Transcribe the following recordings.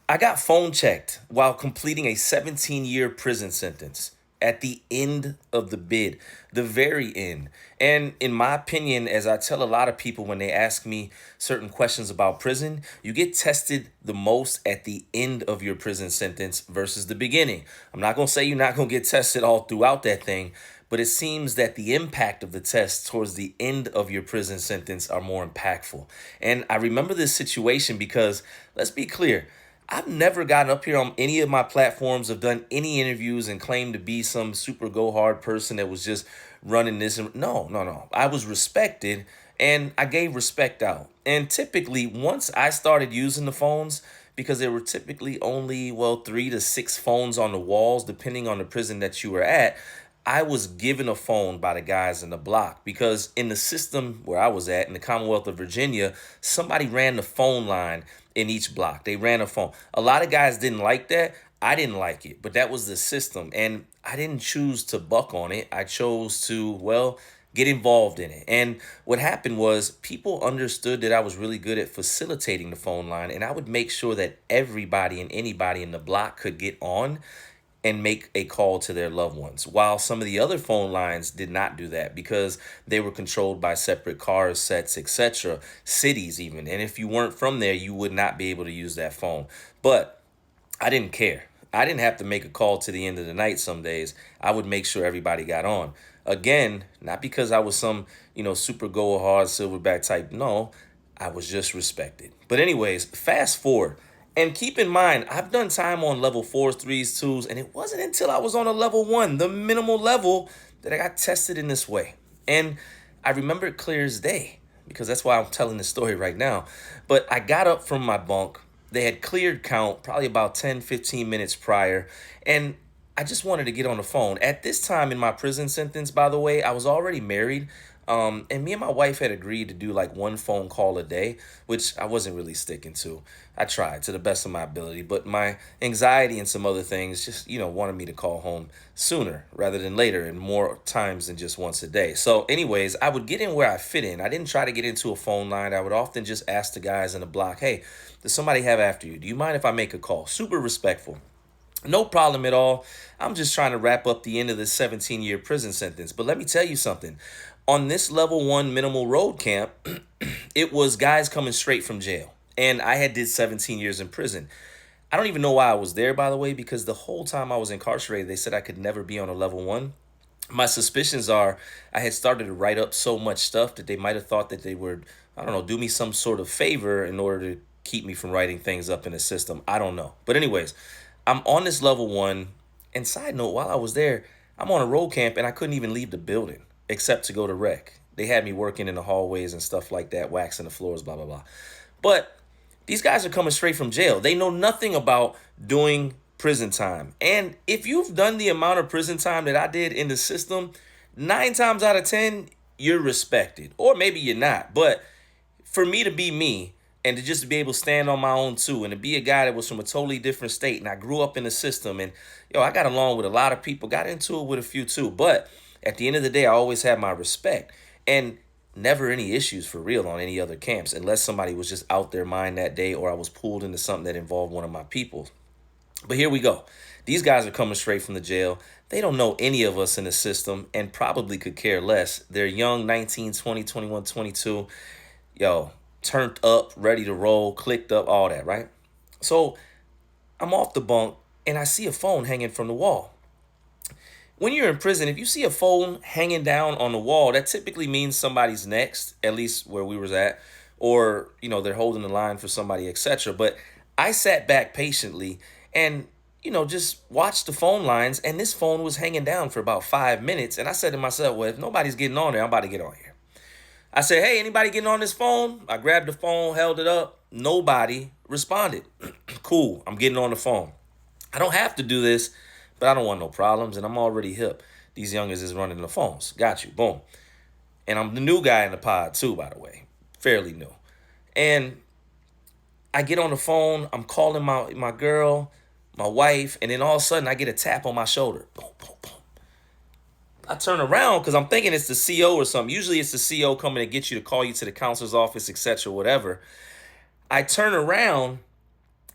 I got phone checked while completing a 17-year prison sentence at the end of the bid, the very end. And in my opinion, as I tell a lot of people when they ask me certain questions about prison, you get tested the most at the end of your prison sentence versus the beginning. I'm not going to say you're not going to get tested all throughout that thing, but it seems that the impact of the test towards the end of your prison sentence are more impactful. And I remember this situation because, let's be clear, I've never gotten up here on any of my platforms, have done any interviews and claimed to be some super go hard person that was just running this. No, no, no. I was respected and I gave respect out. And typically, once I started using the phones, because there were typically only, well, 3 to 6 phones on the walls, depending on the prison that you were at, I was given a phone by the guys in the block because in the system where I was at in the Commonwealth of Virginia, somebody ran the phone line in each block. They ran a phone. A lot of guys didn't like that. I didn't like it, but that was the system. And I didn't choose to buck on it. I chose to, well, get involved in it. And what happened was people understood that I was really good at facilitating the phone line, and I would make sure that everybody and anybody in the block could get on and make a call to their loved ones. While some of the other phone lines did not do that because they were controlled by separate cars, sets, etc., cities even. And if you weren't from there, you would not be able to use that phone. But I didn't care. I didn't have to make a call to the end of the night some days. I would make sure everybody got on. Again, not because I was some, super go hard silverback type. No, I was just respected. But anyways, fast forward. And keep in mind, I've done time on level 4s, 3s, 2s, and it wasn't until I was on a level 1, the minimal level, that I got tested in this way. And I remember it clear as day because that's why I'm telling this story right now. But I got up from my bunk. They had cleared count probably about 10, 15 minutes prior. And I just wanted to get on the phone. At this time in my prison sentence, by the way, I was already married. And me and my wife had agreed to do like one phone call a day, which I wasn't really sticking to. I tried to the best of my ability, but my anxiety and some other things just, wanted me to call home sooner rather than later and more times than just once a day. So anyways, I would get in where I fit in. I didn't try to get into a phone line. I would often just ask the guys in the block, hey, does somebody have after you? Do you mind if I make a call? Super respectful. No problem at all. I'm just trying to wrap up the end of this 17-year prison sentence. But let me tell you something. On this level 1 minimal road camp, it was guys coming straight from jail. And I had did 17 years in prison. I don't even know why I was there, by the way, because the whole time I was incarcerated, they said I could never be on a level 1. My suspicions are I had started to write up so much stuff that they might have thought that they would, I don't know, do me some sort of favor in order to keep me from writing things up in the system. I don't know. But anyways, I'm on this level 1. And side note, while I was there, I'm on a road camp and I couldn't even leave the building except to go to rec. They had me working in the hallways and stuff like that, waxing the floors, blah, blah, blah. But these guys are coming straight from jail. They know nothing about doing prison time. And if you've done the amount of prison time that I did in the system, 9 times out of 10, you're respected. Or maybe you're not. But for me to be me and to just be able to stand on my own too and to be a guy that was from a totally different state and I grew up in the system and, I got along with a lot of people, got into it with a few too. But at the end of the day, I always had my respect and never any issues for real on any other camps unless somebody was just out their mind that day or I was pulled into something that involved one of my people. But here we go. These guys are coming straight from the jail. They don't know any of us in the system and probably could care less. They're young, 19, 20, 21, 22. Turned up, ready to roll, clicked up, all that, right? So I'm off the bunk and I see a phone hanging from the wall. When you're in prison, if you see a phone hanging down on the wall, that typically means somebody's next, at least where we was at, or, they're holding the line for somebody, etc. But I sat back patiently and, just watched the phone lines, and this phone was hanging down for about 5 minutes. And I said to myself, well, if nobody's getting on there, I'm about to get on here. I said, hey, anybody getting on this phone? I grabbed the phone, held it up. Nobody responded. Cool, I'm getting on the phone. I don't have to do this, but I don't want no problems, and I'm already hip. These youngers is running the phones. Got you. Boom. And I'm the new guy in the pod, too, by the way. Fairly new. And I get on the phone. I'm calling my girl, my wife, and then all of a sudden I get a tap on my shoulder. Boom, boom, boom. I turn around because I'm thinking it's the CO or something. Usually it's the CO coming to get you to call you to the counselor's office, etc., whatever. I turn around,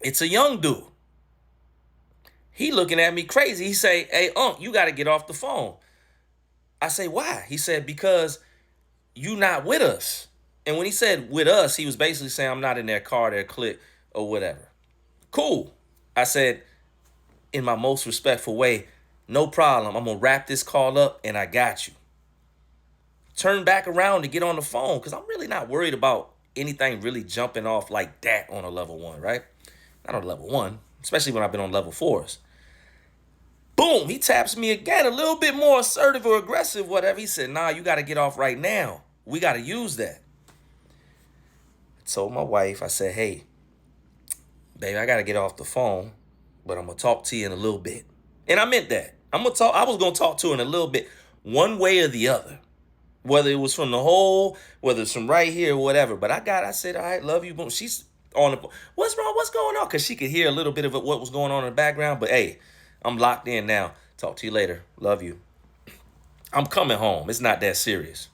It's a young dude. He looking at me crazy. He say, "Hey, you got to get off the phone." I say, "Why?" He said, "Because you not with us." And when he said with us, he was basically saying I'm not in their car, their clique, or whatever. Cool. I said, in my most respectful way, no problem. I'm gonna wrap this call up and I got you. Turn back around to get on the phone because I'm really not worried about anything really jumping off like that on a level one, right? Not on level one, especially when I've been on level fours. Boom, he taps me again, a little bit more assertive or aggressive, whatever. He said, "Nah, you got to get off right now. We got to use that." I told my wife, I said, "Hey, baby, I got to get off the phone, but I'm going to talk to you in a little bit." And I meant that. I was going to talk to her in a little bit, one way or the other. Whether it was from the hole, whether it's from right here, or whatever. But I said, "All right, love you." Boom. She's on the, "What's wrong? What's going on?" Because she could hear a little bit of what was going on in the background. But hey, I'm locked in now. Talk to you later. Love you. I'm coming home. It's not that serious.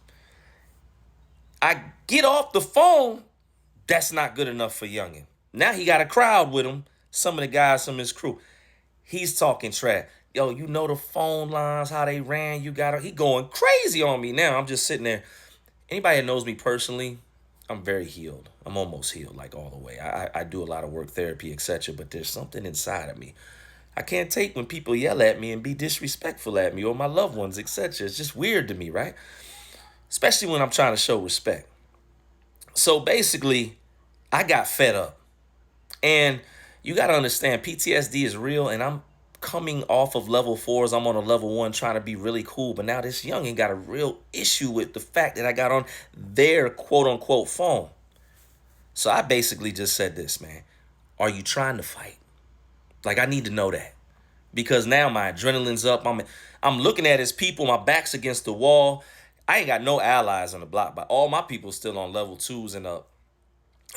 I get off the phone. That's not good enough for Youngin. Now he got a crowd with him. Some of the guys from his crew. He's talking trash. Yo, you know the phone lines, how they ran. You got he going crazy on me now. I'm just sitting there. Anybody that knows me personally, I'm very healed. I'm almost healed, like all the way. I do a lot of work, therapy, etc. But there's something inside of me. I can't take when people yell at me and be disrespectful at me or my loved ones, etc. It's just weird to me, right? Especially when I'm trying to show respect. So basically, I got fed up. And you got to understand, PTSD is real, and I'm coming off of level fours. I'm on a level one trying to be really cool. But now this youngin got a real issue with the fact that I got on their quote unquote phone. So I basically just said this, man. Are you trying to fight? Like, I need to know that. Because now my adrenaline's up. I'm looking at his people, my back's against the wall. I ain't got no allies on the block, but all my people still on level twos and up.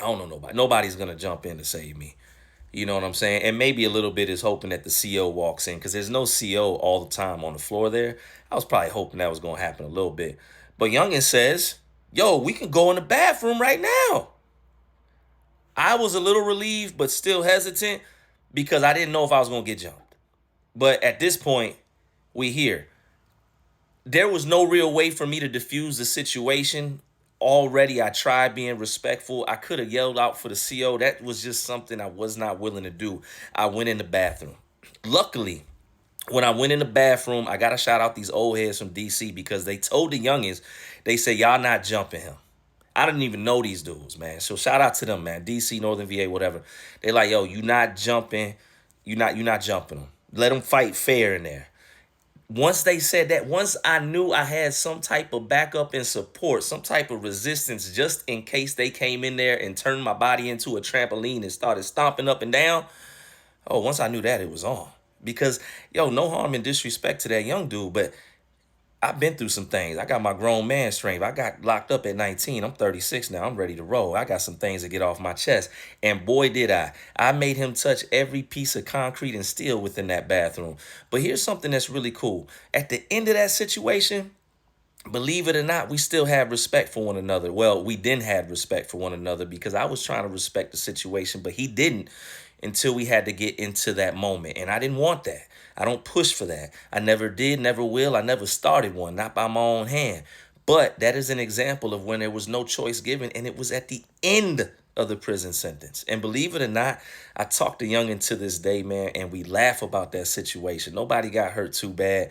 I don't know nobody. Nobody's gonna jump in to save me. You know what I'm saying? And maybe a little bit is hoping that the CO walks in because there's no CO all the time on the floor there. I was probably hoping that was going to happen a little bit. But Youngin says, "Yo, we can go in the bathroom right now." I was a little relieved, but still hesitant because I didn't know if I was going to get jumped. But at this point, we here. There was no real way for me to diffuse the situation. Already, I tried being respectful. I could have yelled out for the CO. That was just something I was not willing to do. I went in the bathroom. Luckily, when I went in the bathroom, I got to shout out these old heads from DC because they told the youngins, they said, "Y'all not jumping him." I didn't even know these dudes, man. So shout out to them, man. DC, Northern VA, whatever. They like, "Yo, you not jumping. You not jumping them. Let them fight fair in there." Once they said that, once I knew I had some type of backup and support, some type of resistance, just in case they came in there and turned my body into a trampoline and started stomping up and down. Oh, once I knew that, it was on. Because, yo, no harm and disrespect to that young dude, but I've been through some things. I got my grown man strength. I got locked up at 19. I'm 36 now. I'm ready to roll. I got some things to get off my chest. And boy, did I. I made him touch every piece of concrete and steel within that bathroom. But here's something that's really cool. At the end of that situation, believe it or not, we still have respect for one another. Well, we didn't have respect for one another because I was trying to respect the situation, but he didn't until we had to get into that moment. And I didn't want that. I don't push for that. I never did, never will. I never started one, not by my own hand. But that is an example of when there was no choice given, and it was at the end of the prison sentence. And believe it or not, I talk to Youngin to this day, man, and we laugh about that situation. Nobody got hurt too bad.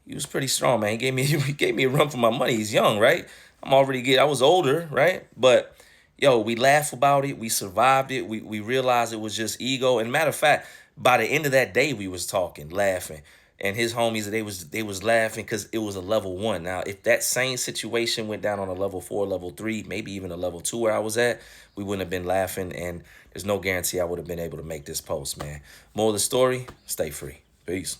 He was pretty strong, man. He gave me he gave me a run for my money. He's young, right? I was older, right? But yo, we laugh about it. We survived it. We realized it was just ego. And matter of fact, by the end of that day, we was talking, laughing. And his homies, they was laughing because it was a level one. Now, if that same situation went down on a level 4, level 3, maybe even a level 2 where I was at, we wouldn't have been laughing. And there's no guarantee I would have been able to make this post, man. More of the story, stay free. Peace.